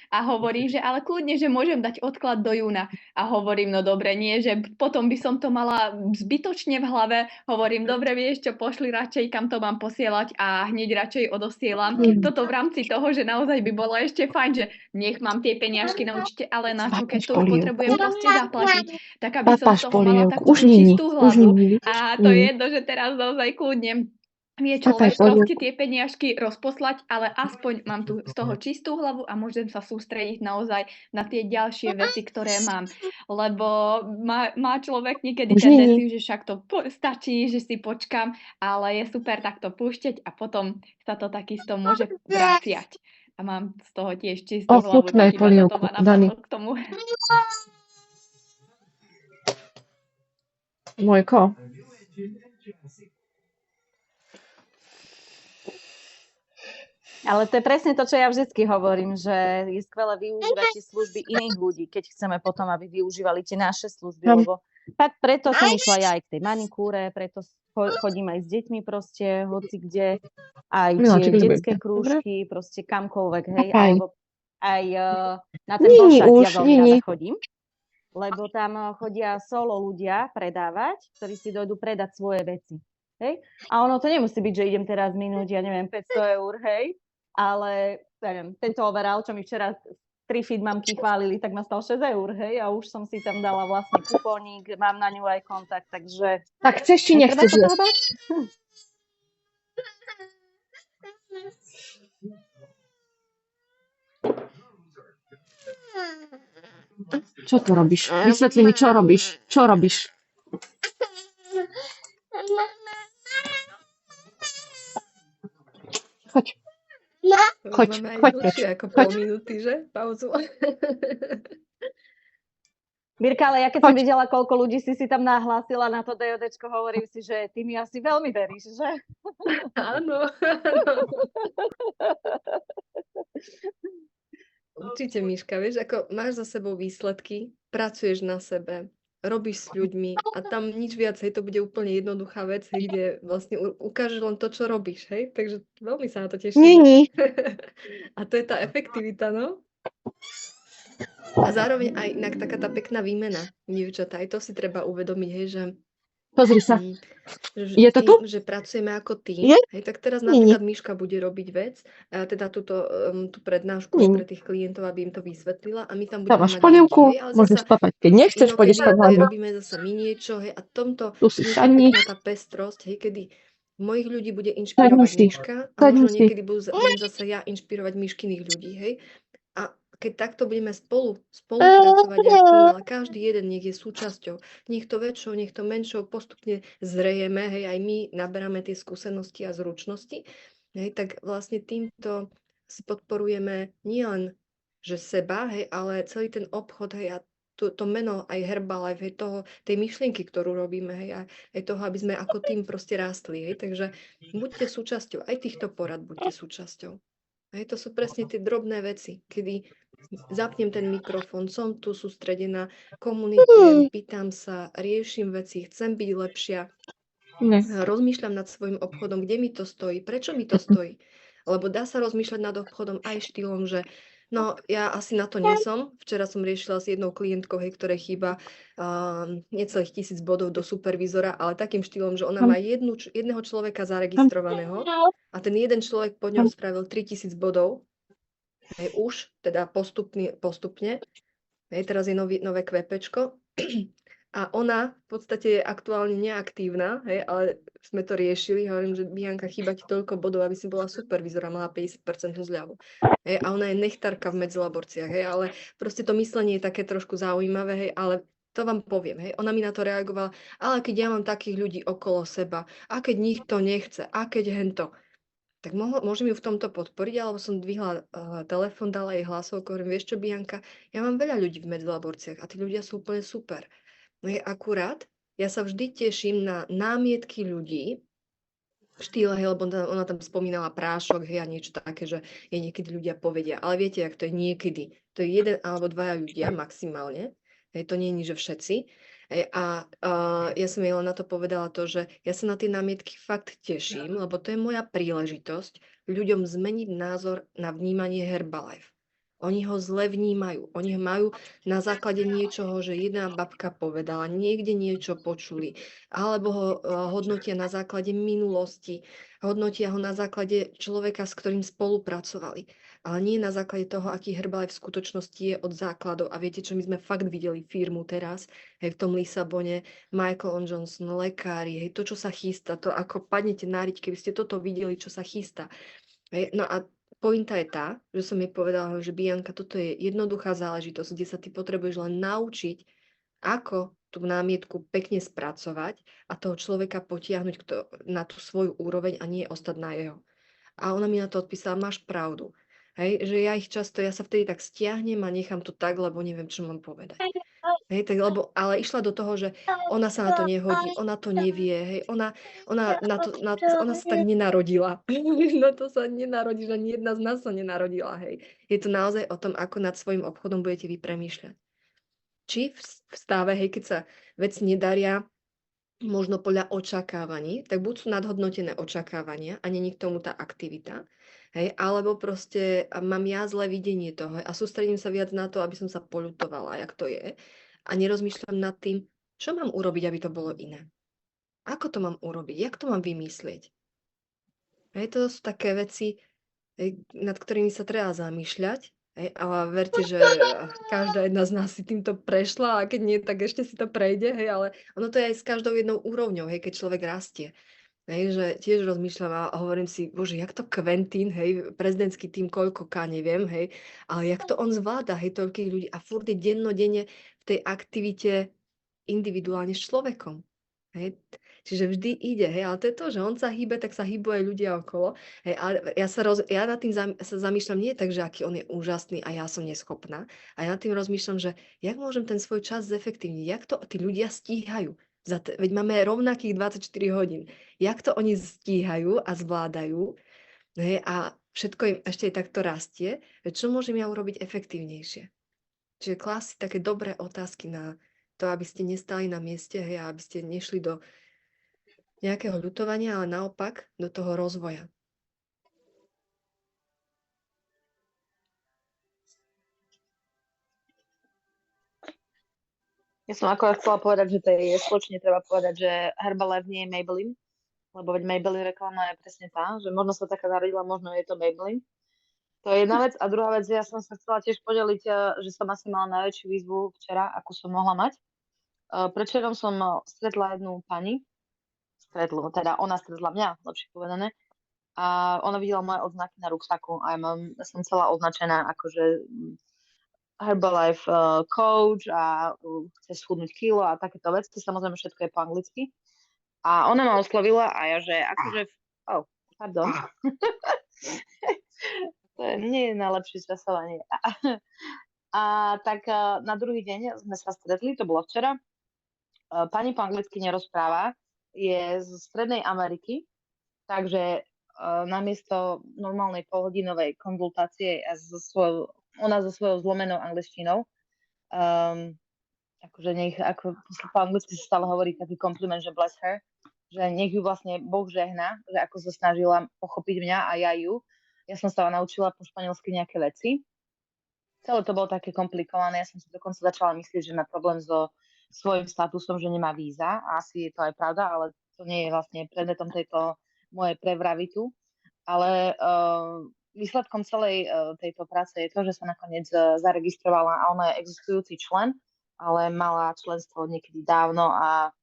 a hovorí, že ale kľudne, že môžem dať odklad do júna. A hovorím, no dobre, nie, že potom by som to mala zbytočne v hlave. Hovorím, dobre, vieš čo, pošli radšej, kam to mám posielať a hneď radšej odosielam. Toto v rámci toho, že naozaj by bolo ešte fajn, že nech mám tie peniažky na účte, ale na čo, keď to už potrebujem proste zaplatiť, tak aby som z Papáš toho mala polievku. takú tú čistú Už hlavu. není, A to je jedno, že teraz naozaj kľudne vie papáš človek proste polievku. tie peniažky rozposlať, ale aspoň mám tu z toho čistú hlavu a môžem sa sústrediť naozaj na tie ďalšie veci, ktoré mám. Lebo má človek niekedy Už není. tendenciu, že však to stačí, že si počkam, ale je super takto púšťať a potom sa to takisto môže vraciať. A mám z toho tiež čistú hlavu, Ochutnaj tak iba toto polievku, ma Dani. napadlo k tomu. Mojko. Ale to je presne to, čo ja vždycky hovorím, že je skvelé využívať tie služby iných ľudí, keď chceme potom, aby využívali tie naše služby, lebo tak preto som išla ja aj k tej manikúre, preto chodím aj s deťmi proste, hoci kde, aj tie detské krúžky, proste kamkoľvek, hej, alebo aj na ten bošak ja veľmi rada chodím, lebo tam chodia solo ľudia predávať, ktorí si dojdú predať svoje veci, hej, a ono to nemusí byť, že idem teraz minúť, ja neviem, 500 eur, hej, ale neviem, tento overall, čo mi včera 3 feed mamky chválili, tak ma stal 6 eur, hej, a už som si tam dala vlastne kupónik, mám na ňu aj kontakt, takže... Tak chceš, či nechceš jesť? Čo tu robíš? Vysvetli mi, čo robíš? Čo robíš? Choď. Choď, choď preč. Ako pol minúty, že? Pauzu. Mirka, ale ja keď som videla, koľko ľudí si tam nahlásila na to DODčko, hovorím si, že ty mi asi veľmi veríš, že? Áno. Určite, Miška, vieš, ako máš za sebou výsledky, pracuješ na sebe, robíš s ľuďmi a tam nič viac, hej, to bude úplne jednoduchá vec, hej, kde vlastne ukážeš len to, čo robíš, hej, takže veľmi sa na to teším. Není. A to je tá efektivita, no? A zároveň aj inak taká tá pekná výmena, dievčatá, aj to si treba uvedomiť, hej, že Pozri sa. Je to tu? Že pracujeme ako tým, hej, tak teraz napríklad Miška bude robiť vec, teda tú prednášku pre tých klientov, aby im to vysvetlila a my tam budeme mať polievku, ľudí, hej, ale môžeš zasa papať. Keď nechceš, pôjdeš spať hlavne. robíme zasa my niečo, hej, a tomto Tu si je sadni. pekná tá pestrosť, hej, kedy mojich ľudí bude inšpirovať Miška a možno niekedy budem zasa ja inšpirovať Miškyných ľudí, hej. A keď takto budeme spolupracovať aj tým, ale každý jeden nech je súčasťou, nech to väčšou, nech to menšou, postupne zrejeme, hej, aj my naberáme tie skúsenosti a zručnosti, hej, tak vlastne týmto si podporujeme nielen, že seba, hej, ale celý ten obchod, hej, a to meno aj Herbalife, hej, tej myšlienky, ktorú robíme, hej, aj toho, aby sme ako tým proste rástli, hej, takže buďte súčasťou, aj týchto porad buďte súčasťou. Hej, to sú presne tie drobné veci, kedy zapnem ten mikrofón, som tu sústredená, komunikujem, pýtam sa, riešim veci, chcem byť lepšia, rozmýšľam nad svojim obchodom, kde mi to stojí, prečo mi to stojí. Lebo dá sa rozmýšľať nad obchodom aj štýlom, že no ja asi na to nie som. Včera som riešila s jednou klientkou, hej, ktorej chýba necelých 1000 bodov do supervízora, ale takým štýlom, že ona má jedného človeka zaregistrovaného a ten jeden človek po ňom spravil 3000 bodov. Hej, už, teda postupne. Hej, teraz je nové QPčko. A ona v podstate je aktuálne neaktívna, hej, ale sme to riešili. Hovorím, že Bianka, chýba ti toľko bodov, aby si bola supervízor a mala 50% zľavu. Hej, a ona je nechtárka v medzilaborciách, hej, ale proste to myslenie je také trošku zaujímavé, hej, ale to vám poviem, hej. Ona mi na to reagovala, ale keď ja mám takých ľudí okolo seba, a keď nikto nechce, a keď hento, tak môžem ju v tomto podporiť, alebo som dvihla telefón, dala jej hlasovku, hovorím, vieš čo, Bianka, ja mám veľa ľudí v medzilaborciách a tí ľudia sú úplne super. No je akurát, ja sa vždy teším na námietky ľudí, v štýle, hej, lebo ona tam spomínala prášok, hej, a niečo také, že je niekedy ľudia povedia, ale viete, jak to je niekedy, to je jeden alebo dvaja ľudia maximálne, hej, to nie je, že všetci. Hej, a ja som jej len na to povedala to, že ja sa na tie námietky fakt teším, lebo to je moja príležitosť ľuďom zmeniť názor na vnímanie Herbalife. Oni ho zle vnímajú. Oni ho majú na základe niečoho, že jedna babka povedala, niekde niečo počuli, alebo ho hodnotia na základe minulosti, hodnotia ho na základe človeka, s ktorým spolupracovali, ale nie na základe toho, aký Herbalife v skutočnosti je od základov. A viete čo, my sme fakt videli firmu teraz, hej, v tom Lisabone, Michael Johnson, lekári, hej, to, čo sa chystá, to ako padnete na riť, keby ste toto videli, čo sa chystá. Hej, no a pointa je tá, že som jej povedala, že Bianka, toto je jednoduchá záležitosť, kde sa ty potrebuješ len naučiť, ako tú námietku pekne spracovať a toho človeka potiahnuť na tú svoju úroveň a nie ostať na jeho. A ona mi na to odpísala, máš pravdu. Hej, že ja sa vtedy tak stiahnem a nechám to tak, lebo neviem, čo mám povedať. Hej, tak, ale išla do toho, že ona sa na to nehodí, ona to nevie, hej, ona sa tak nenarodila. Na to sa nenarodí, že ani jedna z nás sa nenarodila, hej. Je to naozaj o tom, ako nad svojím obchodom budete vy premýšľať. Či v stave, hej, keď sa veci nedaria, možno podľa očakávaní, tak buď sú nadhodnotené očakávania a není k tomu tá aktivita, hej, alebo proste mám ja zlé videnie toho a sústredím sa viac na to, aby som sa poľutovala, jak to je, a nerozmýšľam nad tým, čo mám urobiť, aby to bolo iné. Ako to mám urobiť? Jak to mám vymyslieť? Hej, to sú také veci, hej, nad ktorými sa treba zamýšľať. Hej, ale verte, že každá jedna z nás si týmto prešla a keď nie, tak ešte si to prejde. Hej, ale ono to je aj s každou jednou úrovňou, hej, keď človek rastie. Hej, že tiež rozmýšľam a hovorím si, bože, jak to Quentin, hej, prezidentský tým koľkoká, neviem, hej, ale jak to on zvláda, hej, toľkých ľudí a furt je dennodenne v tej aktivite individuálne s človekom. Hej. Čiže vždy ide, hej, ale to je to, že on sa hýbe, tak sa hýbu aj ľudia okolo. Hej, ale ja nad tým sa zamýšľam nie tak, že aký on je úžasný a ja som neschopná. A ja nad tým rozmýšľam, že jak môžem ten svoj čas zefektívniť, jak to tí ľudia stíhajú. Veď máme rovnakých 24 hodín. Jak to oni stíhajú a zvládajú, hej, a všetko im ešte aj takto rastie, čo môžem ja urobiť efektívnejšie. Čiže klásť si také dobré otázky na to, aby ste nestali na mieste, hej, a aby ste nešli do nejakého ľutovania, ale naopak do toho rozvoja. Ja som akorát chcela povedať, že to je spoločne treba povedať, že Herbalife nie je Maybelline, lebo veď Maybelline reklama je presne tá, že možno sa taká narodila, možno je to Maybelline. To je jedna vec. A druhá vec, ja som sa chcela tiež podeliť, že som asi mala najväčšiu výzvu včera, akú som mohla mať. Predvčerom som stretla jednu pani, teda ona stretla mňa, lepšie povedané, a ona videla moje odznaky na ruksaku a ja som celá označená akože Herbalife coach a chce schudnúť kilo a takéto veci, samozrejme všetko je po anglicky. A ona ma oslovila a ja, že akože, pardon. To nie je najlepšie časovanie. A tak na druhý deň sme sa stretli, to bolo včera. Pani po anglicky nerozpráva, je z Strednej Ameriky, takže namiesto normálnej polhodinovej konzultácie ona so svojou zlomenou angličtinou, akože ako po anglicky sa stále hovorí taký kompliment, že bless her, že nech ju vlastne Boh žehná, že ako sa snažila pochopiť mňa a ja ju. Ja som sa naučila po španielsky nejaké veci. Celé to bolo také komplikované. Ja som si dokonca začala myslieť, že má problém so svojím statusom, že nemá víza. A asi je to aj pravda, ale to nie je vlastne predmetom tejto mojej prevravitu. Ale výsledkom celej tejto práce je to, že sa nakoniec zaregistrovala a ona je existujúci člen, ale mala členstvo niekedy dávno a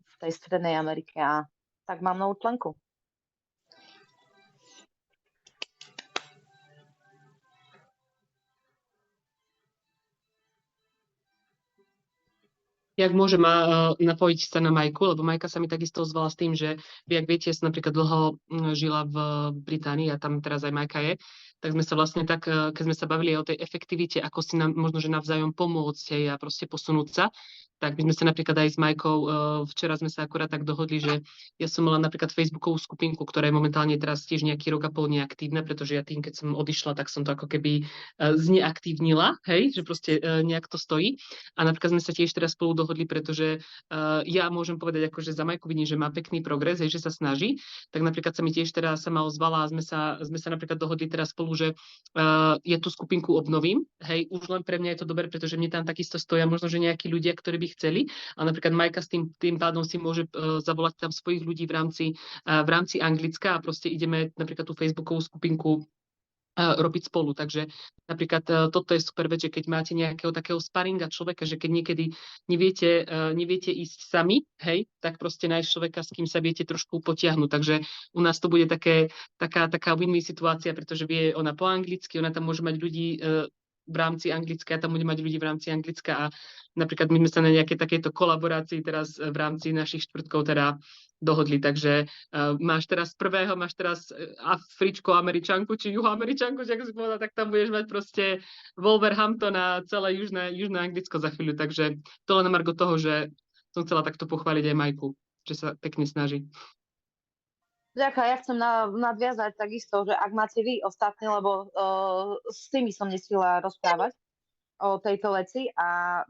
v tej Strednej Amerike a tak mám novú členku. Jak môžem napojiť sa na Majku, lebo Majka sa mi takisto ozvala s tým, že vy, ak viete, ja som napríklad dlho žila v Británii a tam teraz aj Majka je, tak sme sa vlastne tak, keď sme sa bavili o tej efektivite, ako si nám možno, že navzájom pomôcť a proste posunúť sa, tak my sme sa napríklad aj s Majkou, včera sme sa akurát tak dohodli, že ja som mala napríklad Facebookovú skupinku, ktorá je momentálne teraz tiež nejaký rok a pol neaktívna, pretože ja tým, keď som odišla, tak som to ako keby zneaktívnila, hej, že proste nejak to stojí. A napríklad sme sa tiež teraz spolu dohodli, pretože ja môžem povedať, akože za Majku vidím, že má pekný progres, hej, že sa snaží, tak napríklad sa mi tiež teraz sama ozvala a sme sa napríklad dohodli teraz spolu, že ja tú skupinku obnovím, hej, už len pre mňa je to dobré, pretože mne tam takisto stoja možno, že nejakí ľudia, ktorí by chceli, a napríklad Majka s tým pádom si môže zavolať tam svojich ľudí v rámci Anglicka a proste ideme napríklad tú Facebookovú skupinku robiť spolu. Takže napríklad toto je super vec, že keď máte nejakého takého sparinga človeka, že keď niekedy neviete ísť sami, hej, tak proste nájsť človeka, s kým sa viete trošku potiahnuť. Takže u nás to bude taká win-win situácia, pretože vie ona po anglicky, ona tam môže mať ľudí v rámci Anglicka, ja tam budem mať ľudí v rámci Anglicka a napríklad my sme sa na nejakej takejto kolaborácii teraz v rámci našich štvrtkov teda dohodli, takže máš teraz Afričku, Američanku, či Juhoameričanku, či ako si povedal, tak tam budeš mať proste Wolverhampton a celé južné Anglicko za chvíľu, takže to len na margo toho, že som chcela takto pochváliť aj Majku, že sa pekne snaží. Ďakujem, ja chcem nadviazať takisto, že ak máte vy ostatní, lebo s tými som nestihla rozprávať o tejto veci a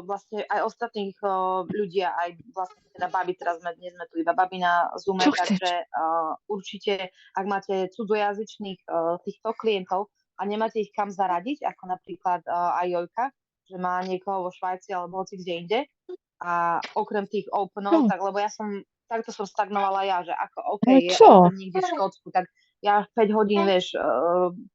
vlastne aj ostatných ľudia, aj vlastne teda babi, teraz dnes sme tu iba babi na Zoome, takže určite, ak máte cudzojazyčných týchto klientov a nemáte ich kam zaradiť, ako napríklad aj Jojka, že má niekoho vo Švajci alebo hoci kde inde a okrem tých openov, tak lebo takto som stagnovala ja, že ako je open niekde v Škótsku, tak ja 5 hodín, vieš,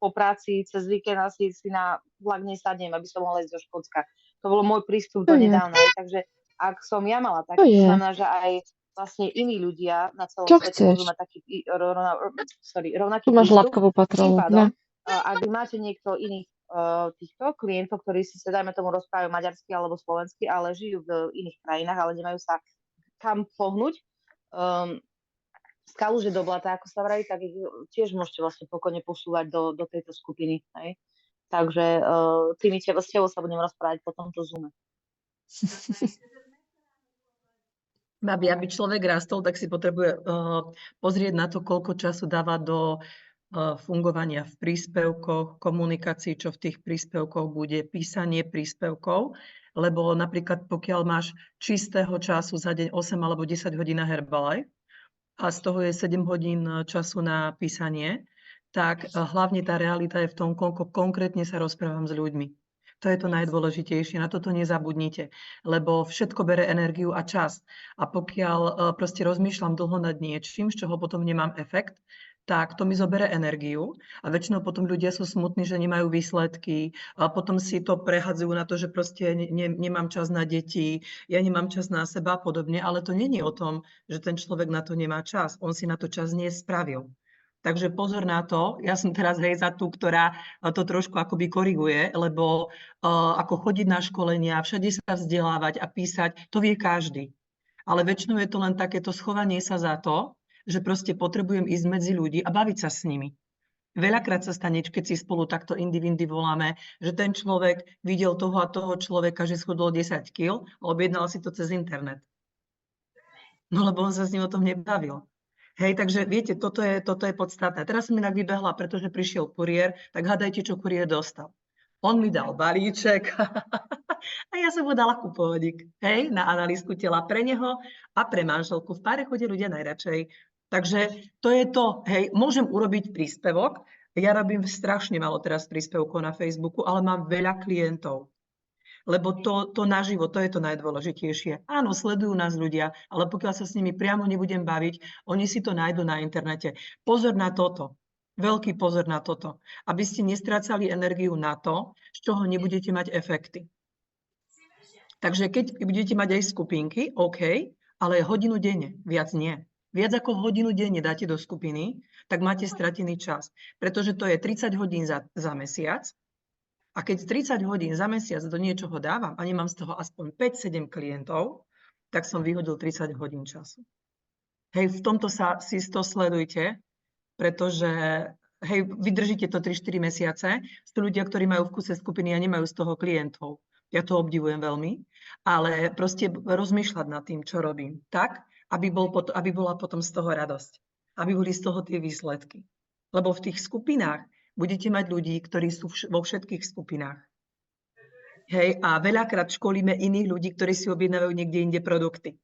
po práci cez víkend asi si na vlak nesadnem, aby som mohla ísť do Škótska. To bol môj prístup do nedávna. Takže ak som ja mala tak, to znamená, že aj vlastne iní ľudia na celom svete budú mať taký rovnaký prístup. Tým pádom, ak vy máte niekto iných týchto klientov, ktorí si sa, dajme tomu, rozprávajú maďarsky alebo slovensky, ale žijú v iných krajinách, ale nemajú sa kam pohnúť, z kaluže do blata, ako sa vraví, tak tiež môžete vlastne pokojne posúvať do tejto skupiny. Hej? Takže s tebou sa budem rozprávať po tomto Zoome. Babi, aby človek rastol, tak si potrebuje pozrieť na to, koľko času dáva do fungovania v príspevkoch, komunikácii, čo v tých príspevkoch bude, písanie príspevkov, lebo napríklad pokiaľ máš čistého času za deň 8 alebo 10 hodín na Herbalife a z toho je 7 hodín času na písanie, tak hlavne tá realita je v tom, koľko konkrétne sa rozprávam s ľuďmi. To je to najdôležitejšie, na toto nezabudnite, lebo všetko bere energiu a čas. A pokiaľ proste rozmýšľam dlho nad niečím, z čoho potom nemám efekt, tak to mi zobere energiu a väčšinou potom ľudia sú smutní, že nemajú výsledky a potom si to prehadzujú na to, že proste nemám čas na deti, ja nemám čas na seba a podobne, ale to nie je o tom, že ten človek na to nemá čas, on si na to čas nespravil. Takže pozor na to, ja som teraz za tú, ktorá to trošku akoby koriguje, lebo ako chodiť na školenia, všade sa vzdelávať a písať, to vie každý. Ale väčšinou je to len takéto schovanie sa za to, že proste potrebujem ísť medzi ľudí a baviť sa s nimi. Veľakrát sa stane, keď si spolu takto indivindy voláme, že ten človek videl toho a toho človeka, že schudol 10 kg a objednal si to cez internet. No lebo on sa s ním o tom nebavil. Hej, takže viete, toto je podstatné. Teraz som inak vybehla, pretože prišiel kuriér, tak hádajte, čo kuriér dostal. On mi dal balíček a ja som mu dala kuponik, hej, na analýzku tela pre neho a pre manželku. V páre chodia ľudia najradšej. Takže to je to, hej, môžem urobiť príspevok. Ja robím strašne málo teraz príspevkov na Facebooku, ale mám veľa klientov. Lebo to naživo, to je to najdôležitejšie. Áno, sledujú nás ľudia, ale pokiaľ sa s nimi priamo nebudem baviť, oni si to nájdu na internete. Pozor na toto. Veľký pozor na toto. Aby ste nestrácali energiu na to, z čoho nebudete mať efekty. Takže keď budete mať aj skupinky, OK, ale hodinu denne, viac nie. Viac ako hodinu denne dáte do skupiny, tak máte stratený čas. Pretože to je 30 hodín za mesiac. A keď 30 hodín za mesiac do niečoho dávam a nemám z toho aspoň 5-7 klientov, tak som vyhodil 30 hodín času. Hej, v tomto si to sledujte, pretože hej, vydržíte to 3-4 mesiace. Sú ľudia, ktorí majú v kuse skupiny a nemajú z toho klientov. Ja to obdivujem veľmi, ale proste rozmýšľať nad tým, čo robím, tak, aby bola potom z toho radosť, aby boli z toho tie výsledky. Lebo v tých skupinách budete mať ľudí, ktorí sú vo všetkých skupinách. Hej, a veľakrát školíme iných ľudí, ktorí si objednávajú niekde inde produkty.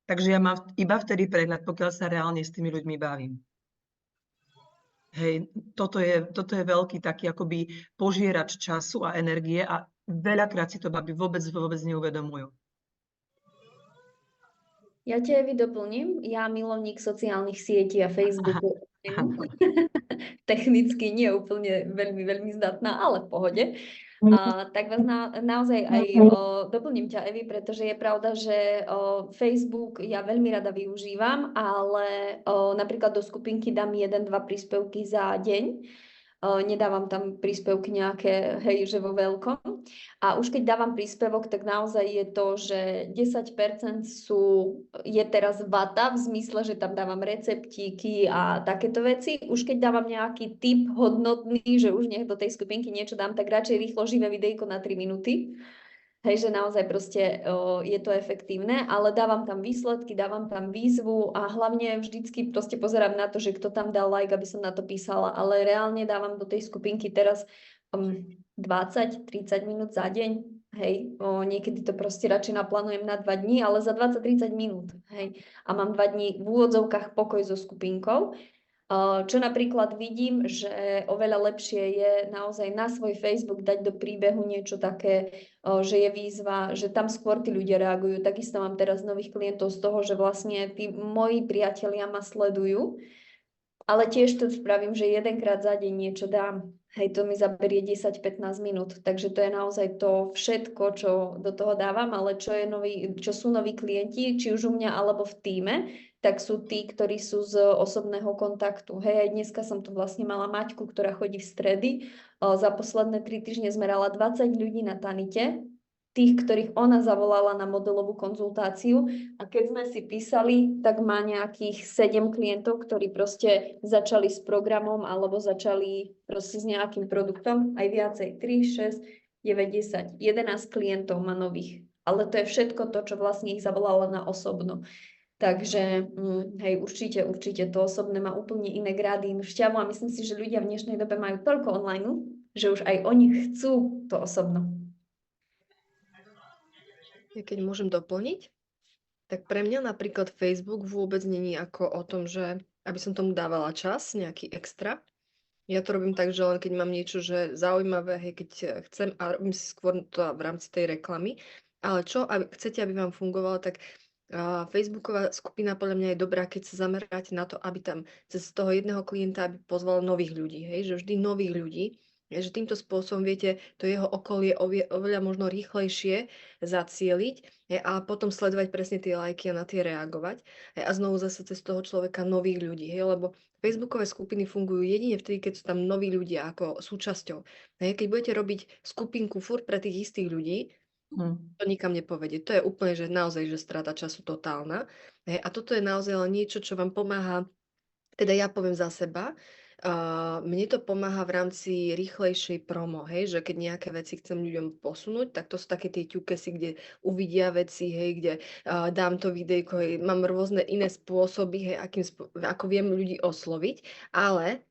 Takže ja mám iba vtedy prehľad, pokiaľ sa reálne s tými ľuďmi bavím. Hej, toto je veľký taký akoby požierač času a energie a veľakrát si to baby vôbec neuvedomujú. Ja ťa doplním. Ja milovník sociálnych sietí a Facebooku. Technicky nie úplne veľmi zdatná, ale v pohode. Tak vás naozaj aj doplním ťa, Evi, pretože je pravda, že Facebook ja veľmi rada využívam, ale napríklad do skupinky dám 1-2 príspevky za deň. Nedávam tam príspevky nejaké, hej, že vo veľkom. A už keď dávam príspevok, tak naozaj je to, že 10% je teraz vata, v zmysle, že tam dávam receptíky a takéto veci. Už keď dávam nejaký tip hodnotný, že už nech do tej skupinky niečo dám, tak radšej rýchlo živé videjko na 3 minúty. Hej, že naozaj proste je to efektívne, ale dávam tam výsledky, dávam tam výzvu a hlavne vždycky proste pozerám na to, že kto tam dal like, aby som na to písala, ale reálne dávam do tej skupinky teraz 20-30 minút za deň, hej, niekedy to proste radšej naplánujem na 2 dní, ale za 20-30 minút, hej, a mám 2 dní v úvodzovkách pokoj so skupinkou. Čo napríklad vidím, že oveľa lepšie je naozaj na svoj Facebook dať do príbehu niečo také, že je výzva, že tam skôr tí ľudia reagujú. Takisto mám teraz nových klientov z toho, že vlastne tí moji priatelia ma sledujú, ale tiež to spravím, že jedenkrát za deň niečo dám. Hej, to mi zaberie 10-15 minút, takže to je naozaj to všetko, čo do toho dávam, ale čo sú noví klienti, či už u mňa alebo v tíme, tak sú tí, ktorí sú z osobného kontaktu. Hej, aj dneska som tu vlastne mala Maťku, ktorá chodí v stredy. Za posledné 3 týždne zmerala 20 ľudí na Tanite, tých, ktorých ona zavolala na modelovú konzultáciu. A keď sme si písali, tak má nejakých 7 klientov, ktorí proste začali s programom alebo začali proste s nejakým produktom, aj viacej, 3, 6, 9, 10, 11 klientov má nových. Ale to je všetko to, čo vlastne ich zavolala na osobno. Takže hej, určite to osobné má úplne iné grády, inú šťavu a myslím si, že ľudia v dnešnej dobe majú toľko online, že už aj oni chcú to osobno. Ja keď môžem doplniť, tak pre mňa napríklad Facebook vôbec není ako o tom, že aby som tomu dávala čas, nejaký extra. Ja to robím tak, že len keď mám niečo, že zaujímavé, hej, keď chcem a robím si skôr to v rámci tej reklamy. Ale čo chcete, aby vám fungovalo, tak Facebooková skupina podľa mňa je dobrá, keď sa zameráte na to, aby tam cez toho jedného klienta aby pozval nových ľudí, hej, že vždy nových ľudí, že týmto spôsobom viete to jeho okolie oveľa možno rýchlejšie zacieliť, a potom sledovať presne tie lajky a na tie reagovať, a znovu zase cez toho človeka nových ľudí, hej, lebo Facebookové skupiny fungujú jedine vtedy, keď sú tam noví ľudia ako súčasťou. Hej, keď budete robiť skupinku furt pre tých istých ľudí, to nikam nepovedie. To je úplne, že naozaj, že strata času totálna. A toto je naozaj len niečo, čo vám pomáha, teda ja poviem za seba, mne to pomáha v rámci rýchlejšej promo, hej, že keď nejaké veci chcem ľuďom posunúť, tak to sú také tie ťukesy, kde uvidia veci, hej, kde dám to videjko, hej, mám rôzne iné spôsoby, hej, ako viem ľudí osloviť, ale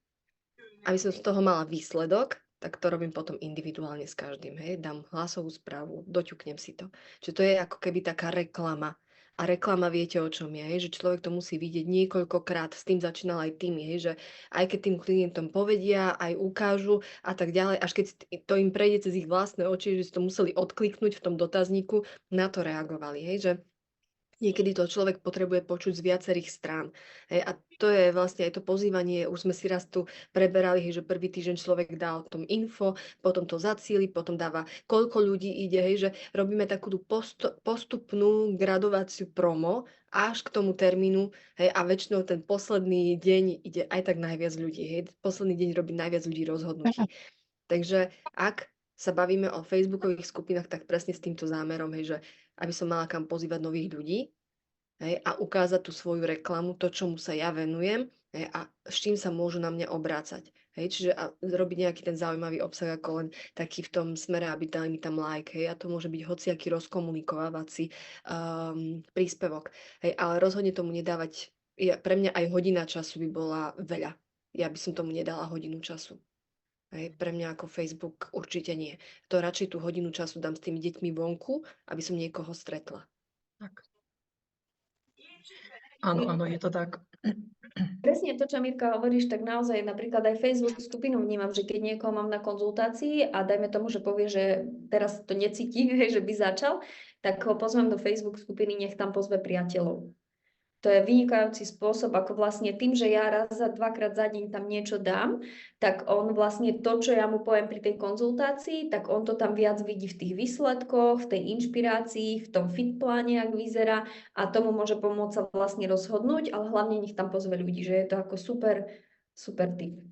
aby som z toho mala výsledok, tak to robím potom individuálne s každým. Hej. Dám hlasovú správu, doťuknem si to. Čiže to je ako keby taká reklama. A reklama viete, o čom je, hej? Že človek to musí vidieť niekoľkokrát. S tým začínal aj tým, hej? Že aj keď tým klientom povedia, aj ukážu a tak ďalej, až keď to im prejde cez ich vlastné oči, že si to museli odkliknúť v tom dotazníku, na to reagovali. Hej? Že niekedy to človek potrebuje počuť z viacerých strán. Hej, a to je vlastne aj to pozývanie, už sme si raz tu preberali, že prvý týždeň človek dá o tom info, potom to zacieli, potom dáva, koľko ľudí ide, hej, že robíme takú postupnú gradováciu promo až k tomu termínu, hej, a väčšinou ten posledný deň ide aj tak najviac ľudí. Hej, posledný deň robí najviac ľudí rozhodnutí. Takže ak sa bavíme o facebookových skupinách, tak presne s týmto zámerom, hej, že aby som mala kam pozývať nových ľudí, hej, a ukázať tú svoju reklamu, to, čomu sa ja venujem, hej, a s čím sa môžu na mňa obrácať. Hej, čiže robiť nejaký ten zaujímavý obsah ako len taký v tom smere, aby dali mi tam like, hej, a to môže byť hociaký rozkomunikovávací príspevok, hej, ale rozhodne tomu nedávať, pre mňa aj hodina času by bola veľa. Ja by som tomu nedala hodinu času. Hej, pre mňa ako Facebook určite nie. To radšej tú hodinu času dám s tými deťmi vonku, aby som niekoho stretla. Tak. Áno, je to tak. Presne to, čo Mirka hovoríš, tak naozaj napríklad aj Facebook skupinu vnímam, že keď niekoho mám na konzultácii a dajme tomu, že povie, že teraz to necíti, že by začal, tak ho pozvem do Facebook skupiny, nech tam pozve priateľov. To je vynikajúci spôsob, ako vlastne tým, že ja raz za dvakrát za deň tam niečo dám, tak on vlastne to, čo ja mu poviem pri tej konzultácii, tak on to tam viac vidí v tých výsledkoch, v tej inšpirácii, v tom fit pláne, ak vyzerá a tomu môže pomôcť sa vlastne rozhodnúť, ale hlavne nech tam pozve ľudí, že je to ako super, super tip.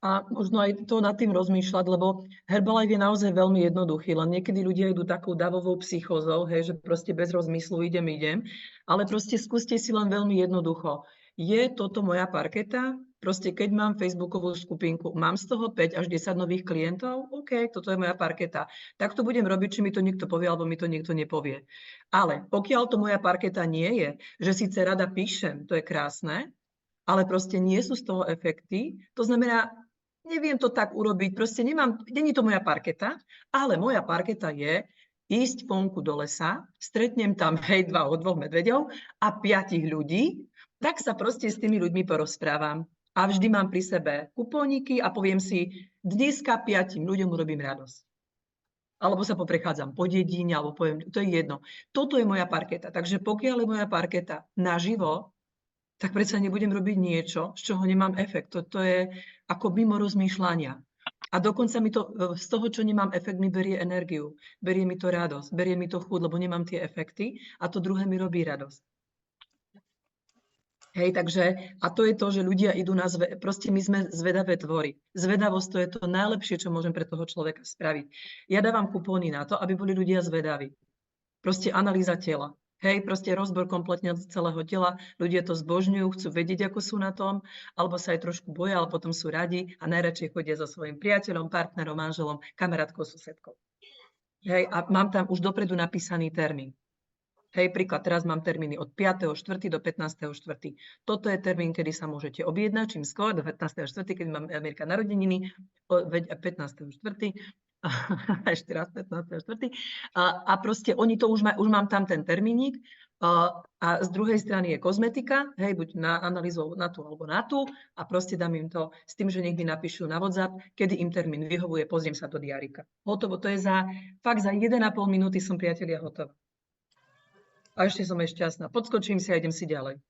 A možno aj to nad tým rozmýšľať, lebo Herbalife je naozaj veľmi jednoduchý, len niekedy ľudia idú takou davovou psychózou, hej, že proste bez rozmyslu idem, ale proste skúste si len veľmi jednoducho. Je toto moja parketa? Proste keď mám facebookovú skupinku, mám z toho 5 až 10 nových klientov? OK, toto je moja parketa. Tak to budem robiť, či mi to niekto povie, alebo mi to niekto nepovie. Ale pokiaľ to moja parketa nie je, že síce rada píšem, to je krásne, ale proste nie sú z toho efekty, to znamená, neviem to tak urobiť, proste není to moja parketa, ale moja parketa je ísť vonku do lesa, stretnem tam 2 medveďov a 5 ľudí, tak sa proste s tými ľuďmi porozprávam. A vždy mám pri sebe kupóniky a poviem si, dneska 5 ľuďom urobím radosť. Alebo sa poprechádzam po dedine, alebo poviem, to je jedno. Toto je moja parketa, takže pokiaľ je moja parketa naživo, tak predsa nebudem robiť niečo, z čoho nemám efekt. To je ako mimo rozmýšľania. A dokonca mi to, z toho, čo nemám efekt, mi berie energiu. Berie mi to radosť, berie mi to chuť, lebo nemám tie efekty a to druhé mi robí radosť. Hej, takže, a to je to, že ľudia idú na proste my sme zvedavé tvory. Zvedavosť to je to najlepšie, čo môžem pre toho človeka spraviť. Ja dávam kupóny na to, aby boli ľudia zvedaví. Proste analýza tela. Hej, proste rozbor kompletne celého tela. Ľudia to zbožňujú, chcú vedieť, ako sú na tom, alebo sa aj trošku boja, ale potom sú radi a najradšej chodia so svojím priateľom, partnerom, manželom, kamarátkou, susedkou. Hej, a mám tam už dopredu napísaný termín. Hej, príklad, teraz mám termíny od 5.4. do 15.4. Toto je termín, kedy sa môžete objednať, čím skôr, do 15.4., keď mám Mirka narodeniny, 15.4., ešte raz 15.4. A proste oni to už mám tam ten termínik a z druhej strany je kozmetika, hej, buď na analýzu na tú alebo na tú a proste dám im to s tým, že nech mi napíšu na WhatsApp, kedy im termín vyhovuje, pozriem sa do diárika. Hotovo, to je fakt za 1,5 minúty som, priatelia, hotová. A ešte som šťastná. Podskočím si a idem si ďalej.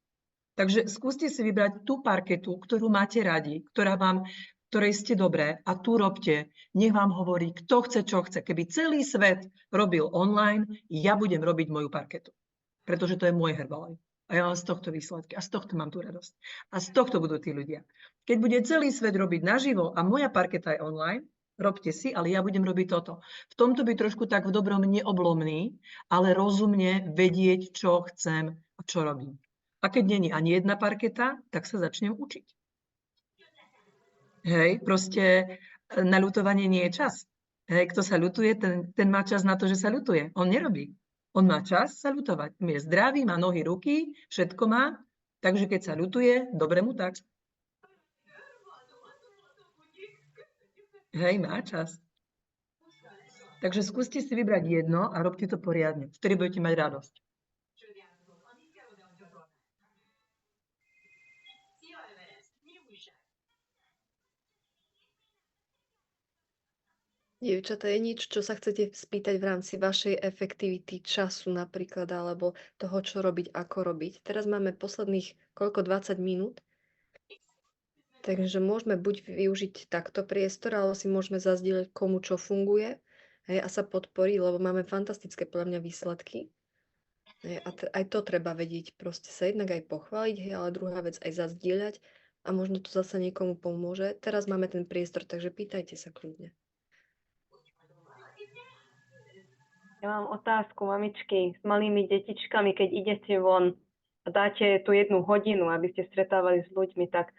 Takže skúste si vybrať tú parketu, ktorú máte radi, ktorej ste dobré a tu robte. Nech vám hovorí, kto chce, čo chce. Keby celý svet robil online, ja budem robiť moju parketu. Pretože to je môj Herbalife. A ja mám z tohto výsledky. A z tohto mám tú radosť. A z tohto budú tí ľudia. Keď bude celý svet robiť naživo a moja parketa je online, robte si, ale ja budem robiť toto. V tomto by trošku tak v dobrom neoblomný, ale rozumne vedieť, čo chcem a čo robím. A keď není ani jedna parketa, tak sa začnem učiť. Hej, proste na ľutovanie nie je čas. Hej, kto sa ľutuje, ten má čas na to, že sa ľutuje. On nerobí. On má čas sa ľutovať. Je zdravý, má nohy, ruky, všetko má, takže keď sa ľutuje, dobre mu tak. Hej, má čas. Takže skúste si vybrať jedno a robte to poriadne. Vtedy budete mať radosť. Dievčatá, je nič, čo sa chcete spýtať v rámci vašej efektivity času napríklad, alebo toho, čo robiť, ako robiť? Teraz máme posledných 20 minút. Takže môžeme buď využiť takto priestor, alebo si môžeme zazdieľať, komu čo funguje, hej, a sa podporiť, lebo máme fantastické podľa mňa výsledky. Hej, a aj to treba vedieť, proste sa jednak aj pochváliť, hej, ale druhá vec aj zazdieľať a možno to zase niekomu pomôže. Teraz máme ten priestor, takže pýtajte sa kľudne. Ja mám otázku, mamičky, s malými detičkami, keď idete von a dáte tú 1 hodinu, aby ste stretávali s ľuďmi, tak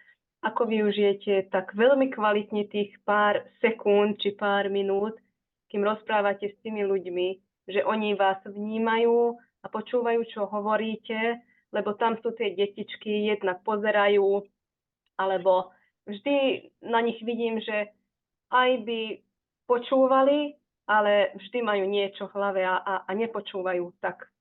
ako využijete tak veľmi kvalitne tých pár sekúnd či pár minút, kým rozprávate s tými ľuďmi, že oni vás vnímajú a počúvajú, čo hovoríte, lebo tam sú tie detičky, jednak pozerajú, alebo vždy na nich vidím, že aj by počúvali, ale vždy majú niečo v hlave a nepočúvajú tak.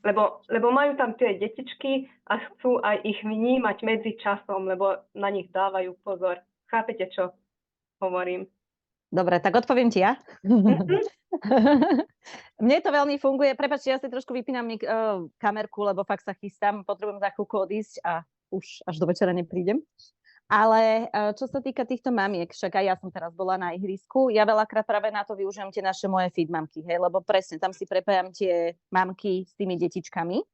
Lebo majú tam tie detičky a chcú aj ich vnímať medzi časom, lebo na nich dávajú pozor. Chápete, čo hovorím? Dobre, tak odpoviem ti ja. Mne to veľmi funguje. Prepáčte, ja si trošku vypínam kamerku, lebo fakt sa chystám, potrebujem za chvíľku odísť a už až do večera neprídem. Ale čo sa týka týchto mamiek, však aj ja som teraz bola na ihrisku, ja veľakrát práve na to využijem tie naše moje feed mamky, hej, lebo presne tam si prepájam tie mamky s tými detičkami.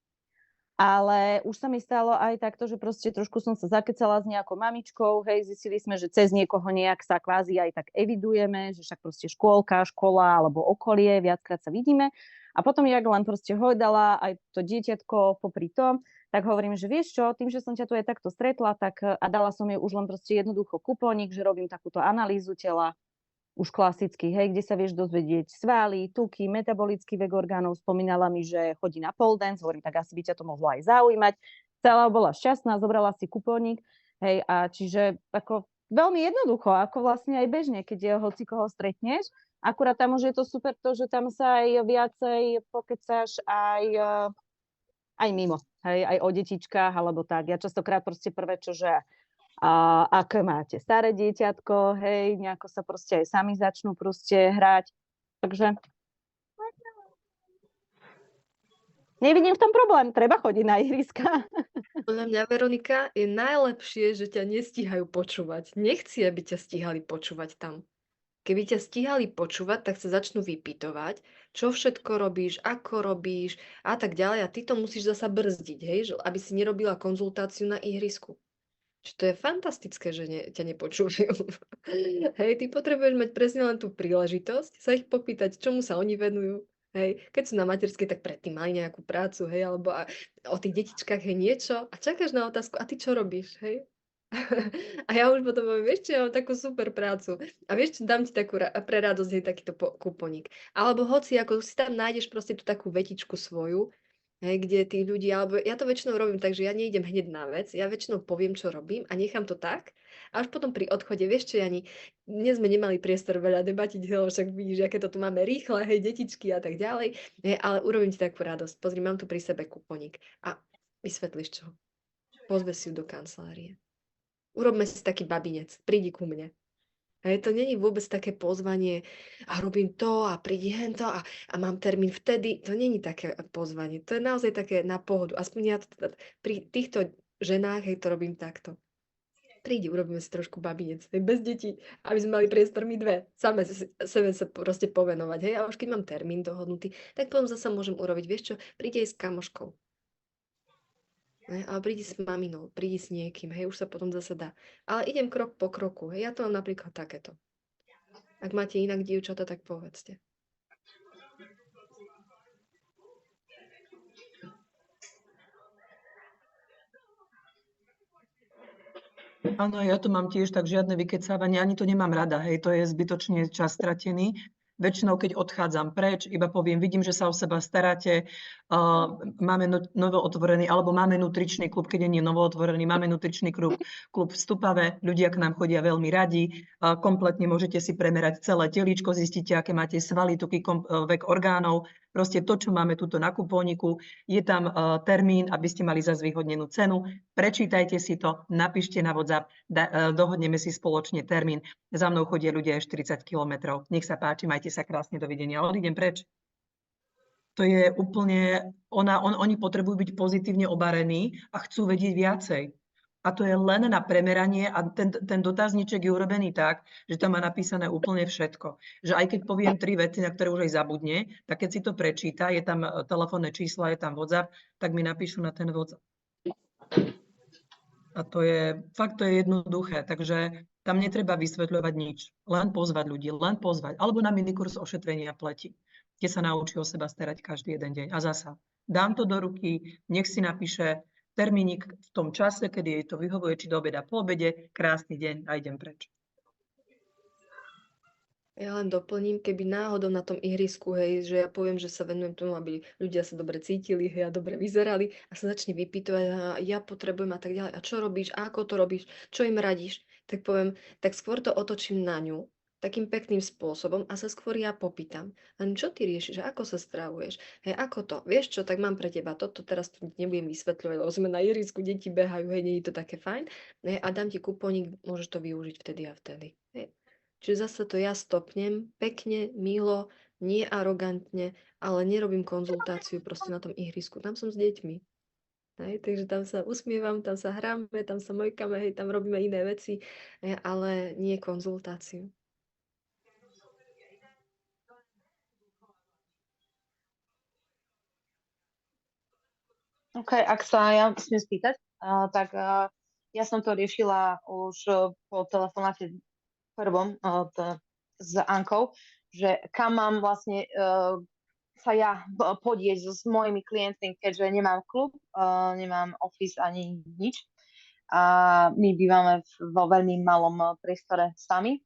Ale už sa mi stalo aj takto, že proste trošku som sa zakecala s nejakou mamičkou, hej, zistili sme, že cez niekoho nejak sa kvázi aj tak evidujeme, že však proste škôlka, škola alebo okolie, viackrát sa vidíme. A potom jak len proste hojdala aj to dieťatko popri tom, tak hovorím, že vieš čo, tým, že som ťa tu aj takto stretla, tak a dala som jej už len proste jednoducho kupónik, že robím takúto analýzu tela, už klasicky, hej, kde sa vieš dozvedieť svaly, tuky, metabolický vek orgánov. Spomínala mi, že chodí na pole dance, hovorím, tak asi by ťa to mohlo aj zaujímať. Celá bola šťastná, zobrala si kupónik, hej, a čiže ako veľmi jednoducho, ako vlastne aj bežne, keď hoci koho stretneš. Akurát tam už je to super to, že tam sa aj viacej pokecáš aj mimo, hej, aj o detičkách, alebo tak. Ja častokrát proste prvé, čože aké máte staré dieťatko, hej, nejako sa proste aj sami začnú proste hrať. Takže nevidím v tom problém, treba chodiť na ihriska. Podľa mňa, Veronika, je najlepšie, že ťa nestíhajú počúvať. Nechci, aby ťa stíhali počúvať tam. Keby ťa stíhali počúvať, tak sa začnú vypytovať, čo všetko robíš, ako robíš a tak ďalej. A ty to musíš zasa brzdiť, hej, aby si nerobila konzultáciu na ihrisku. Čiže to je fantastické, že ťa nepočúvajú. Hej, ty potrebuješ mať presne len tú príležitosť sa ich popýtať, čomu sa oni venujú. Hej, keď sú na materskej, tak predtým mali nejakú prácu, hej, alebo o tých detičkách je niečo a čakáš na otázku, a ty čo robíš, hej? A ja už potom poviem, vieš čo, ja mám takú super prácu. A vieš čo, dám ti takú pre radosť, hej, takýto kuponík. Alebo hoci, ako si tam nájdeš proste tú takú vetičku svoju, hej, kde tí ľudia, alebo ja to väčšinou robím tak, že ja nejdem hneď na vec, ja väčšinou poviem, čo robím a nechám to tak. A už potom pri odchode, vieš čo, Jani, dnes sme nemali priestor veľa debatiť, lebo však vidíš, aké to tu máme rýchle, hej, detičky a tak ďalej, hej, ale urobím ti takú radosť. Pozri, mám tu pri sebe kuponík a vysvetlíš čo. Pozve si ju do kancelárie. Urobme si taký babinec, prídi ku mne. Hej, to není vôbec také pozvanie a robím to a prídi hento a mám termín vtedy. To není také pozvanie. To je naozaj také na pohodu. Aspoň ja pri týchto ženách, hej, to robím takto. Prídi, urobíme si trošku babinec, hej, bez detí, aby sme mali priestor my dve. Sebe sa proste povenovať. Hej, a už keď mám termín dohodnutý, tak potom zasa môžem urobiť, vieš čo, prídi aj s kamoškou. Ale prídi s maminou, prídi s niekým, hej, už sa potom zase dá. Ale idem krok po kroku, hej, ja to mám napríklad takéto. Ak máte inak dievčata, tak povedzte. Áno, ja to mám tiež tak žiadne vykecávanie, ani to nemám rada, hej, to je zbytočne čas stratený. Väčšinou, keď odchádzam preč, iba poviem, vidím, že sa o seba staráte, máme novo otvorený, alebo máme nutričný klub, keď nie je novo otvorený, máme nutričný klub v Stupave, ľudia k nám chodia veľmi radi, kompletne môžete si premerať celé telíčko, zistíte, aké máte svaly, tuky, vek orgánov, proste to, čo máme tuto na kupóniku, je tam termín, aby ste mali za zvýhodnenú cenu, prečítajte si to, napíšte na WhatsApp, dohodneme si spoločne termín, za mnou chodia ľudia aj 40 kilometrov, nech sa páči, majte sa krásne, dovidenia, odídem preč. To je úplne, oni potrebujú byť pozitívne obarení a chcú vedieť viacej. A to je len na premeranie a ten dotazníček je urobený tak, že tam má napísané úplne všetko. Že aj keď poviem 3 veci, na ktoré už aj zabudne, tak keď si to prečíta, je tam telefónne číslo, je tam WhatsApp, tak mi napíšu na ten WhatsApp. A to je jednoduché, takže tam netreba vysvetľovať nič. Len pozvať ľudí, len pozvať. Alebo na minikurs ošetrenia pleti, kde sa naučí o seba starať každý jeden deň. A zasa, dám to do ruky, nech si napíše termínik v tom čase, kedy jej to vyhovuje, či do obeda, po obede, krásny deň a idem preč. Ja len doplním, keby náhodou na tom ihrisku, hej, že ja poviem, že sa venujem tomu, aby ľudia sa dobre cítili, hej, a dobre vyzerali a sa začne vypýtovať, a ja potrebujem a tak ďalej, a čo robíš, a ako to robíš, čo im radíš, tak poviem, tak skôr to otočím na ňu, takým pekným spôsobom a sa skôr ja popýtam. A čo ty riešiš, ako sa stravuješ, hej, ako to, vieš čo, tak mám pre teba toto, teraz tu nebudem vysvetľovať, lebo sme na ihrisku, deti behajú, hej, nie je to také fajn, hej, a dám ti kupónik, môžeš to využiť vtedy a vtedy, hej. Čiže zase to ja stopnem, pekne, milo, nie arogantne, ale nerobím konzultáciu proste na tom ihrisku. Tam som s deťmi. Hej, takže tam sa usmievam, tam sa hráme, tam sa mojkame, hej, tam robíme iné veci, ale nie konzultáciu. OK, ak sa ja smiem spýtať, tak ja som to riešila už po telefonáte prvom s Ankou, že kam mám vlastne sa ja podieť s mojimi klientmi, keďže nemám klub, nemám office ani nič. A my bývame vo veľmi malom priestore sami.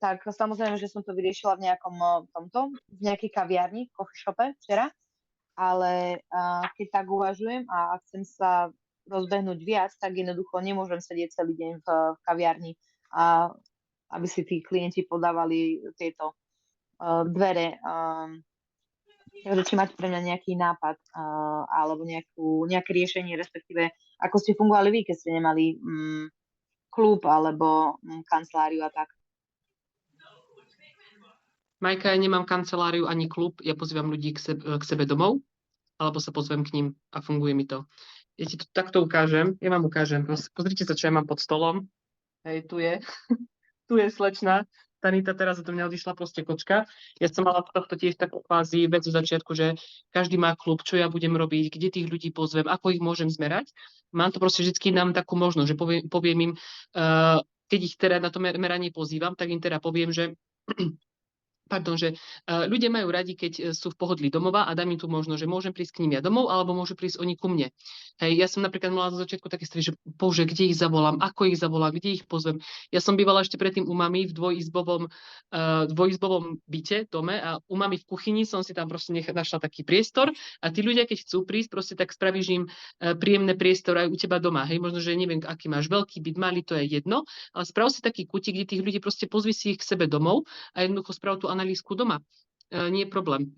Tak samozrejme, že som to vyriešila v nejakom v nejakej kaviarni, coffee shope včera, ale keď tak uvažujem a chcem sa rozbehnúť viac, tak jednoducho nemôžem sedieť celý deň v kaviarni a aby si tí klienti podávali tieto dvere. Takže či máte pre mňa nejaký nápad alebo nejaké riešenie, respektíve ako ste fungovali vy, keď ste nemali klub alebo kanceláriu a tak. Majka, ja nemám kanceláriu ani klub, ja pozývam ľudí k sebe domov, alebo sa pozvem k ním a funguje mi to. Ja ti to takto ukážem, ja vám ukážem. Pozrite sa, čo ja mám pod stolom. Hej, tu je. Tu je slečna. Tanita teraz do mňa odišla proste kočka. Ja som mala tohto tiež takú kvázi vec v začiatku, že každý má klub, čo ja budem robiť, kde tých ľudí pozvem, ako ich môžem zmerať. Mám to proste vždycky dám takú možnosť, že poviem im, keď ich teda na to meranie pozývam, tak im teda poviem, že že ľudia majú radi, keď sú v pohodlí domova a dám im tu možnosť, že môžem prísť k ním ja domov, alebo môžu prísť oni ku mne. Hej, ja som napríklad mala zo začiatku také stredy, že bože, kde ich zavolám, ako ich zavolám, kde ich pozvem. Ja som bývala ešte predtým u mami v dvojizbovom byte, dome a u mami v kuchyni som si tam proste našla taký priestor a tí ľudia, keď chcú prísť, proste tak spravíš im príjemné priestor aj u teba doma. Hej, možno, že neviem, aký máš veľký byt, malý, to je jedno, ale sprav si taký kútik, kde tých ľudí proste pozvi si ich k sebe domov a jednoducho sprav tú analýzku doma. Nie je problém.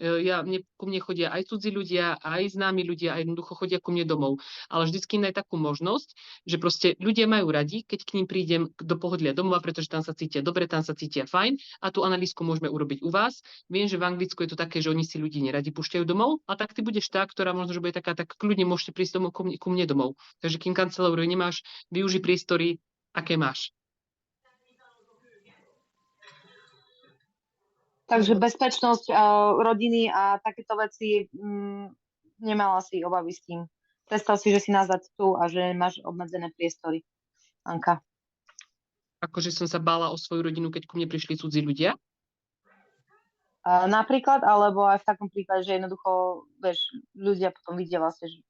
Ku mne chodia aj cudzí ľudia, aj známi ľudia a jednoducho chodia ku mne domov. Ale vždycky daj takú možnosť, že proste ľudia majú radi, keď k ním prídem do pohodlia domova, pretože tam sa cítia dobre, tam sa cítia fajn a tú analýzku môžeme urobiť u vás. Viem, že v Anglicku je to také, že oni si ľudí neradi púšťajú domov, a tak ty budeš tá, ktorá možno, že bude taká, tak kľudne môžete prísť domov ku mne domov. Takže kým kanceláriu nemáš, využij priestory, aké máš. Takže bezpečnosť rodiny a takéto veci nemala si obavy s tým. Predstav si, že si nás tu a že máš obmedzené priestory. Anka. Akože som sa bála o svoju rodinu, keď ku mne prišli cudzí ľudia? Napríklad, alebo aj v takom prípade, že jednoducho, vieš, ľudia potom vidia vlastne, že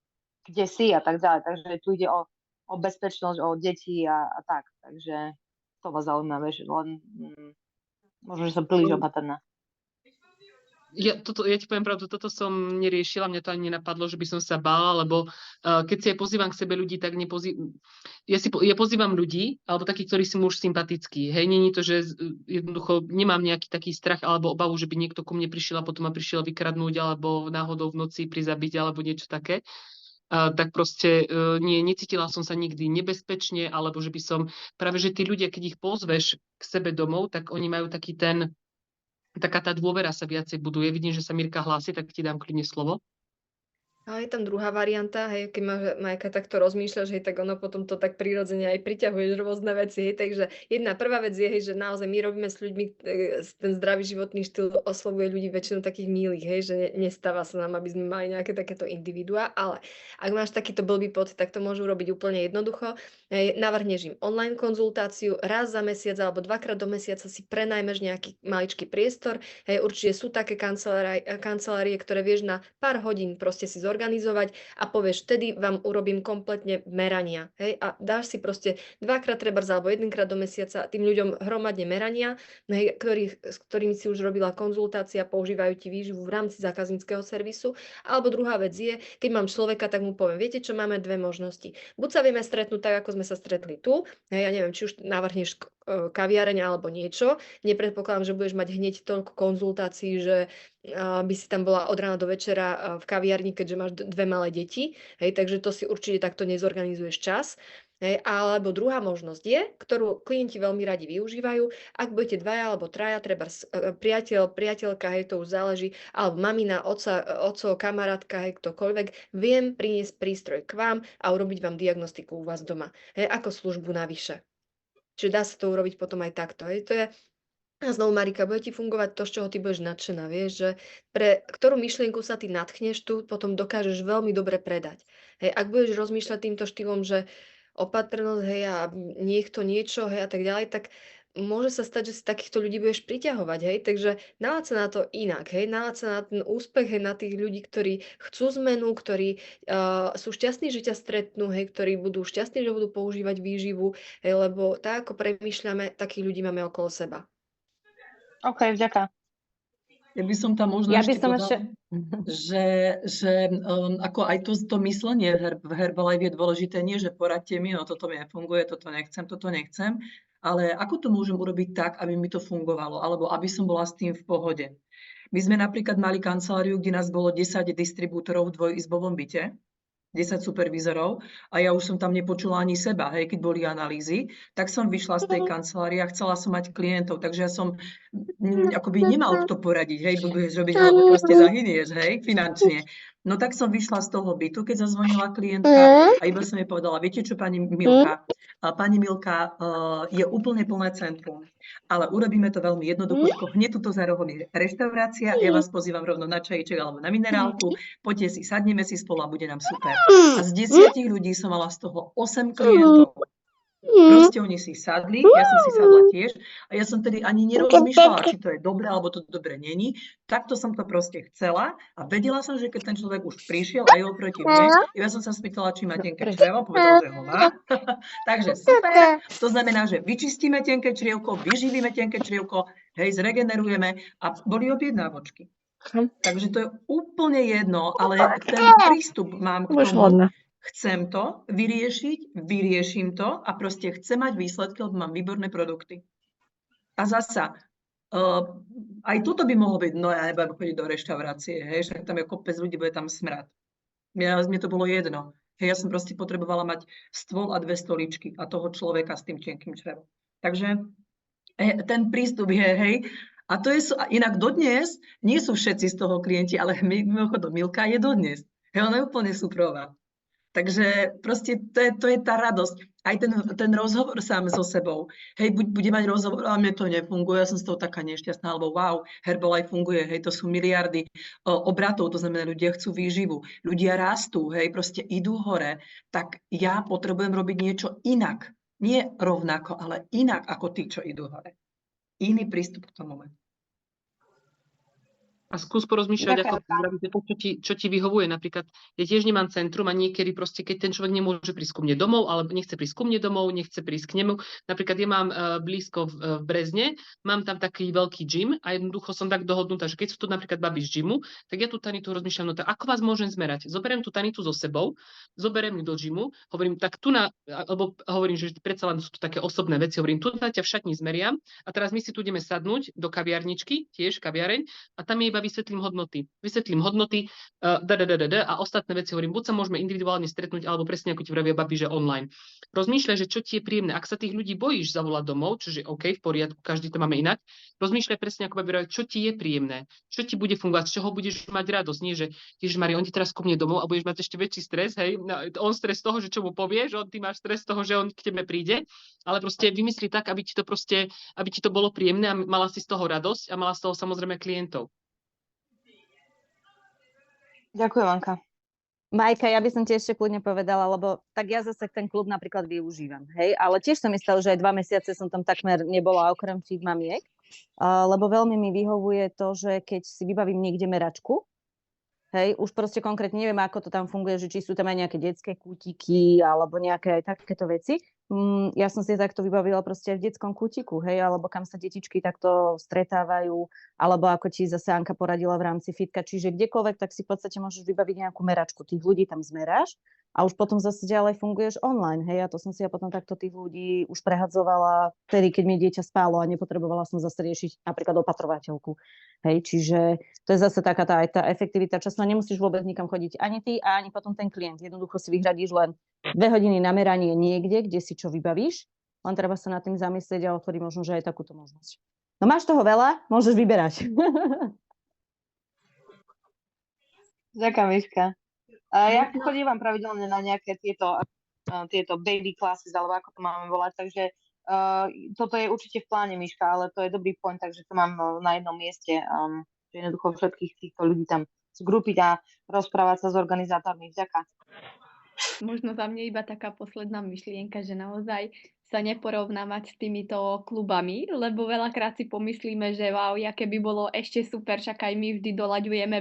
kde si a tak ďalej. Takže tu ide o bezpečnosť, o deti a tak. Takže to vás zaujíma, vieš, len možno, že som príliš opatrná. Ja ti poviem pravdu, toto som neriešila, mňa to ani nenapadlo, že by som sa bála, lebo keď si aj pozývam k sebe ľudí, tak ja pozývam ľudí, alebo takí, ktorí sú už sympatickí. Hej, nie je to, že jednoducho nemám nejaký taký strach alebo obavu, že by niekto ku mne prišiel a potom ma prišiel vykradnúť, alebo náhodou v noci prizabiť, alebo niečo také. Tak proste necítila som sa nikdy nebezpečne, alebo že by som, práve že tí ľudia, keď ich pozveš k sebe domov, tak oni majú taká tá dôvera sa viacej buduje. Vidím, že sa Mirka hlási, tak ti dám kľudne slovo. A je tam druhá varianta, hej, keď Majka takto rozmýšľaš, hej, tak ono potom to tak prirodzene aj priťahuješ rôzne veci, hej, takže prvá vec je, hej, že naozaj my robíme s ľuďmi, ten zdravý životný štýl oslovuje ľudí väčšinou takých milých, hej, že nestáva sa nám, aby sme mali nejaké takéto individuá, ale ak máš takýto blbý pocit, tak to môžu robiť úplne jednoducho. Hej, navrhneš im online konzultáciu, raz za mesiac alebo dvakrát do mesiaca si prenajmeš nejaký maličký priestor, hej, určite sú také kancelárie, ktoré vieš na pár hodín proste si zorganizovať zorganizovať a povieš, vtedy vám urobím kompletne merania. Hej? A dáš si proste 2-krát trebárs alebo 1-krát do mesiaca tým ľuďom hromadne merania, hej, s ktorými si už robila konzultácia, používajú ti výživu v rámci zákazníckeho servisu. Alebo druhá vec je, keď mám človeka, tak mu poviem, viete čo, máme dve možnosti. Buď sa vieme stretnúť tak, ako sme sa stretli tu, hej, ja neviem, či už navrhneš kaviareň alebo niečo. Nepredpokladám, že budeš mať hneď toľko konzultácií, že by si tam bola od rána do večera v kaviarni, keďže máš dve malé deti. Hej, takže to si určite takto nezorganizuješ čas. Hej, alebo druhá možnosť je, ktorú klienti veľmi radi využívajú, ak budete dvaja alebo traja, treba priateľ, priateľka, hej, to už záleží, alebo mamina, oco, kamarátka, hej, ktokoľvek, viem priniesť prístroj k vám a urobiť vám diagnostiku u vás doma, hej, ako službu navyše. Čiže dá sa to urobiť potom aj takto. Hej. To je, a znovu, Marika, bude ti fungovať to, z čoho ty budeš nadšená. Vieš, že pre ktorú myšlienku sa ty nadchneš, tu potom dokážeš veľmi dobre predať. Hej. Ak budeš rozmýšľať týmto štýlom, že opatrnosť, hej, a niekto niečo, hej, a tak ďalej, tak môže sa stať, že si takýchto ľudí budeš priťahovať, hej, takže nalaď sa na to inak, hej, nalaď sa na ten úspech, hej, na tých ľudí, ktorí chcú zmenu, ktorí sú šťastní, že ťa stretnú, hej, ktorí budú šťastní, že budú používať výživu, hej, lebo tak, ako premýšľame, takých ľudí máme okolo seba. OK, vďaka. Ja by som tam možno ešte povedala, že ako aj to myslenie v Herbalife je dôležité, nie, že poradte mi, no toto mi nefunguje, toto nechcem, ale ako to môžem urobiť tak, aby mi to fungovalo, alebo aby som bola s tým v pohode. My sme napríklad mali kanceláriu, kde nás bolo 10 distribútorov v dvojizbovom byte, 10 supervízorov a ja už som tam nepočula ani seba, hej, keď boli analýzy, tak som vyšla z tej kancelárie a chcela som mať klientov, takže ja som akoby nemal kto poradiť, hej, budeš robiť, alebo proste zahynieš, hej, finančne. No tak som vyšla z toho bytu, keď zazvonila klientka a iba som jej povedala, viete čo, pani Milka? Pani Milka, je úplne plné centrum, ale urobíme to veľmi jednoducho, hneď tuto za rohom je reštaurácia, ja vás pozývam rovno na čajíček alebo na minerálku, poďte si, sadneme si spolu a bude nám super. A z 10 ľudí som mala z toho 8 klientov. Proste oni si sadli, ja som si sadla tiež a ja som tedy ani nerozmýšľala, či to je dobré, alebo to dobre není. Takto som to proste chcela a vedela som, že keď ten človek už prišiel a jel proti mne, ja som sa spýtala, či má tenké črevo, povedal, že ho má. Takže super, to znamená, že vyčistíme tenké črievko, vyživíme tenké črievko, hej, zregenerujeme a boli objednávočky. Takže to je úplne jedno, ale ten prístup mám k tomu. Chcem to vyriešiť, vyrieším to a proste chcem mať výsledky, lebo mám výborné produkty. A zasa, aj toto by mohlo byť, no ja nebudem chodiť do reštaurácie, hej, však tam je kopec ľudí, bude tam smrad. Mne to bolo jedno. Hej, ja som proste potrebovala mať stôl a 2 stoličky a toho človeka s tým tenkým črevom. Takže ten prístup je, hej, a to je, inak dodnes, nie sú všetci z toho klienti, ale mimochodom Milka je dodnes. Hej, ona je úplne suprová. Takže proste to je tá radosť. Aj ten rozhovor sám so sebou. Hej, bude mať rozhovor, ale mne to nefunguje, ja som z toho taká nešťastná, alebo wow, Herbalife funguje, hej, to sú miliardy obratov, to znamená, ľudia chcú výživu, ľudia rastú, hej, proste idú hore, tak ja potrebujem robiť niečo inak. Nie rovnako, ale inak ako tí, čo idú hore. Iný prístup k tomu. A skús porozmýšľať, ako čo ti vyhovuje. Napríklad, ja tiež nemám centrum a niekedy proste, keď ten človek nemôže prísť ku mne domov, alebo nechce prísť ku mne domov, nechce prísť k nemu. Napríklad ja mám blízko v Brezne, mám tam taký veľký gym a jednoducho som tak dohodnutá, že keď sú tu napríklad babi z gymu, tak ja tú Tanitu rozmýšľam, no tak ako vás môžem zmerať? Zoberiem tú Tanitu so sebou, zoberiem ju do gymu, hovorím, tak tu alebo hovorím, že predsa len sú to také osobné veci, hovorím, tu ťa v šatni zmeriam a teraz my si tu ideme sadnúť do kaviarničky, tiež kaviareň, a tam je iba vysvetlím hodnoty a ostatné veci hovorím, buď sa môžeme individuálne stretnúť, alebo presne ako ti vravia babi, že online. Rozmýšľaj, že čo ti je príjemné. Ak sa tých ľudí bojíš zavolať domov, čiže OK, v poriadku, každý to máme inak, rozmýšľaj presne ako babi vravia, čo ti je príjemné, čo ti bude fungovať, z čoho budeš mať radosť, nie že Ježišmari, on ti teraz ku mne domov a budeš mať ešte väčší stres, hej, on stres toho, že čo mu povieš, ty máš stres toho, že on k tebe príde, ale proste vymyslí tak, aby ti to bolo príjemné a mala si z toho radosť a mala z toho samozrejme klientov. Ďakujem, Anka. Majka, ja by som ti ešte kľudne povedala, lebo tak ja zase ten klub napríklad využívam, hej, ale tiež som myslela, že aj 2 mesiace som tam takmer nebola okrem feed mamiek, lebo veľmi mi vyhovuje to, že keď si vybavím niekde meračku, Hej, už proste konkrétne neviem, ako to tam funguje, že či sú tam aj nejaké detské kútiky alebo nejaké aj takéto veci. Ja som si takto vybavila proste aj v detskom kútiku, hej, alebo kam sa detičky takto stretávajú, alebo ako ti zase Anka poradila v rámci fitka, čiže kdekoľvek, tak si v podstate môžeš vybaviť nejakú meračku. Tých ľudí tam zmeráš a už potom zase ďalej funguješ online, hej, a to som si ja potom takto tých ľudí už prehadzovala vtedy, keď mi dieťa spálo a nepotrebovala som zase riešiť napríklad opatrovateľku. Hej, čiže to je zase taká aj tá efektivita času a nemusíš vôbec nikam chodiť ani ty a ani potom ten klient. Jednoducho si vyhradíš len 2 hodiny na meranie niekde, kde si čo vybavíš, len treba sa nad tým zamyslieť a otvoriť možno, že aj takúto možnosť. No máš toho veľa, môžeš vyberať. Ďakujem, Miška. Ja chodívam pravidelne na nejaké tieto baby classes, alebo ako to máme volať, takže toto je určite v pláne, Miška, ale to je dobrý point, takže to mám na jednom mieste. Jednoducho všetkých týchto ľudí tam zgrupiť a rozprávať sa s organizátormi. Vďaka. Možno za mne iba taká posledná myšlienka, že naozaj sa neporovnávať s týmito klubami, lebo veľakrát si pomyslíme, že wow, aké by bolo ešte super, však aj my vždy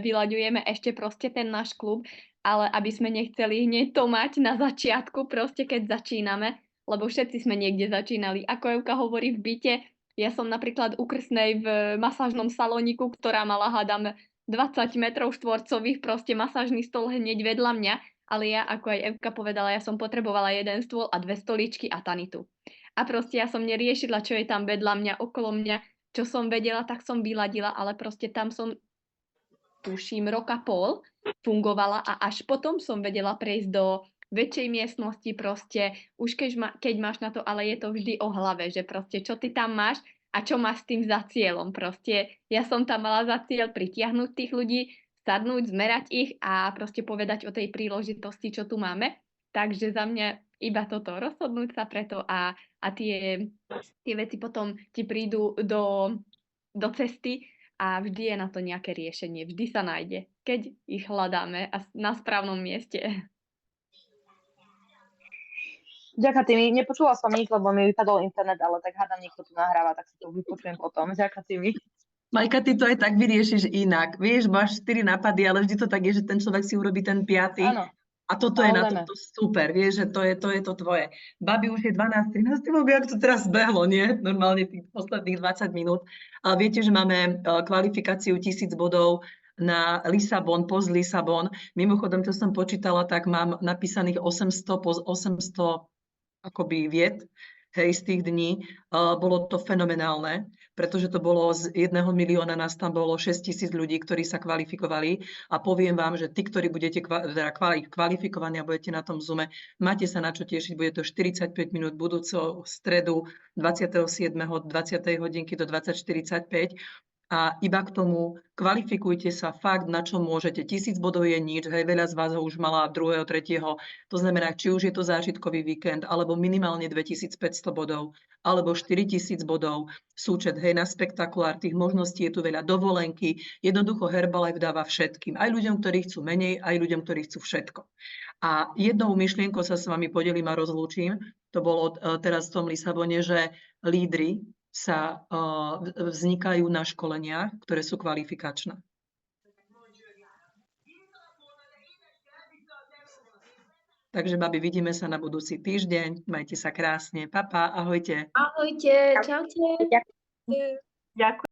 vyľaďujeme ešte proste ten náš klub, ale aby sme nechceli hneď to mať na začiatku, proste keď začíname, lebo všetci sme niekde začínali. Ako Evka hovorí v byte, ja som napríklad u Krsnej v masážnom salóniku, ktorá mala, hádam, 20 metrov štvorcových, proste masážny stôl hneď vedľa mňa, ale ja, ako aj Evka povedala, ja som potrebovala jeden stôl a 2 stoličky a tanitu. A proste ja som neriešila, čo je tam vedľa mňa, okolo mňa, čo som vedela, tak som vyladila, ale proste tam som, tuším, 1,5 roka fungovala a až potom som vedela prejsť do väčšej miestnosti, proste už keď máš na to, ale je to vždy o hlave, že proste čo ty tam máš a čo máš s tým za cieľom. Proste ja som tam mala za cieľ pritiahnuť tých ľudí, sadnúť, zmerať ich a proste povedať o tej príležitosti, čo tu máme. Takže za mňa iba toto, rozhodnúť sa preto a tie veci potom ti prídu do cesty a vždy je na to nejaké riešenie. Vždy sa nájde, keď ich hľadáme a na správnom mieste. Ďakujem, Timi. Nepočula som nič, lebo mi vypadol internet, ale tak hádam, niekto tu nahráva, tak si to vypočujem potom. Ďakujem, Timi. Majka, ty to aj tak vyriešiš inak. Vieš, máš 4 nápady, ale vždy to tak je, že ten človek si urobí ten 5. Áno. A toto je na to super, vieš, že to je to tvoje. Babi už je 12, 13, jak to teraz behlo, nie? Normálne tých posledných 20 minút. Ale viete, že máme kvalifikáciu 1000 bodov na Lisabon, post Lisabon. Mimochodom, čo som počítala, tak mám napísaných 800 akoby vied, hej, z tých dní. Bolo to fenomenálne, pretože to bolo z 1 milióna, nás tam bolo 6 000 ľudí, ktorí sa kvalifikovali a poviem vám, že tí, ktorí budete kvalifikovaní a budete na tom Zoome, máte sa na čo tešiť, bude to 45 minút budúceho stredu 27. 20. hodinky do 20:45. A iba k tomu kvalifikujte sa fakt, na čo môžete. 1000 bodov je nič, hej, veľa z vás ho už mala 2., 3. To znamená, či už je to zážitkový víkend, alebo minimálne 2500 bodov, alebo 4000 bodov, súčet, hej, na spektakulár, tých možností je tu veľa, dovolenky. Jednoducho Herbalife dáva všetkým, aj ľuďom, ktorí chcú menej, aj ľuďom, ktorí chcú všetko. A jednou myšlienkou sa s vami podelím a rozlúčim, to bolo teraz v tom Lisabone, že lídri sa vznikajú na školeniach, ktoré sú kvalifikačné. Takže, babi, vidíme sa na budúci týždeň. Majte sa krásne. Pa, ahojte. Ahojte, čaute. Ďakujem.